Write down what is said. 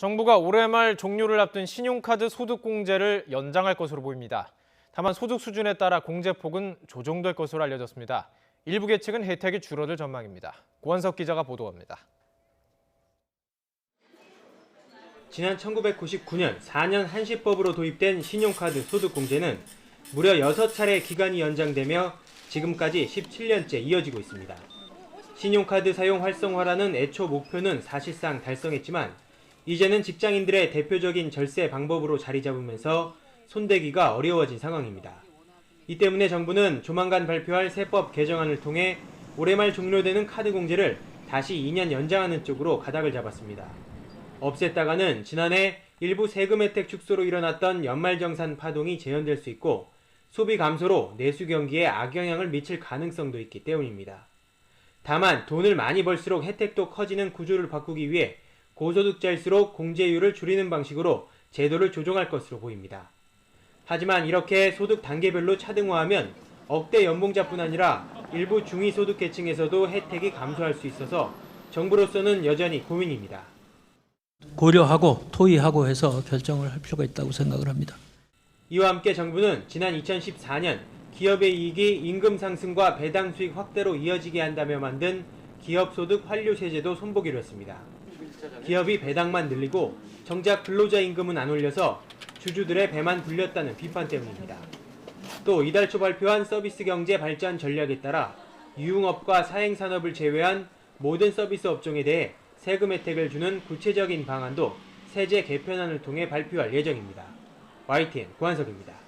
정부가 올해 말 종료를 앞둔 신용카드 소득공제를 연장할 것으로 보입니다. 다만 소득 수준에 따라 공제폭은 조정될 것으로 알려졌습니다. 일부 계층은 혜택이 줄어들 전망입니다. 고한석 기자가 보도합니다. 지난 1999년 4년 한시법으로 도입된 신용카드 소득공제는 무려 6차례 기간이 연장되며 지금까지 17년째 이어지고 있습니다. 신용카드 사용 활성화라는 애초 목표는 사실상 달성했지만 이제는 직장인들의 대표적인 절세 방법으로 자리 잡으면서 손대기가 어려워진 상황입니다. 이 때문에 정부는 조만간 발표할 세법 개정안을 통해 올해 말 종료되는 카드 공제를 다시 2년 연장하는 쪽으로 가닥을 잡았습니다. 없앴다가는 지난해 일부 세금 혜택 축소로 일어났던 연말정산 파동이 재현될 수 있고 소비 감소로 내수 경기에 악영향을 미칠 가능성도 있기 때문입니다. 다만 돈을 많이 벌수록 혜택도 커지는 구조를 바꾸기 위해 고소득자일수록 공제율을 줄이는 방식으로 제도를 조정할 것으로 보입니다. 하지만 이렇게 소득 단계별로 차등화하면 억대 연봉자뿐 아니라 일부 중위소득 계층에서도 혜택이 감소할 수 있어서 정부로서는 여전히 고민입니다. 고려하고 토의하고 해서 결정을 할 필요가 있다고 생각을 합니다. 이와 함께 정부는 지난 2014년 기업의 이익이 임금 상승과 배당 수익 확대로 이어지게 한다며 만든 기업소득 환류세제도 손보기로 했습니다. 기업이 배당만 늘리고 정작 근로자 임금은 안 올려서 주주들의 배만 불렸다는 비판 때문입니다. 또 이달 초 발표한 서비스 경제 발전 전략에 따라 유흥업과 사행산업을 제외한 모든 서비스 업종에 대해 세금 혜택을 주는 구체적인 방안도 세제 개편안을 통해 발표할 예정입니다. YTN 고한석입니다.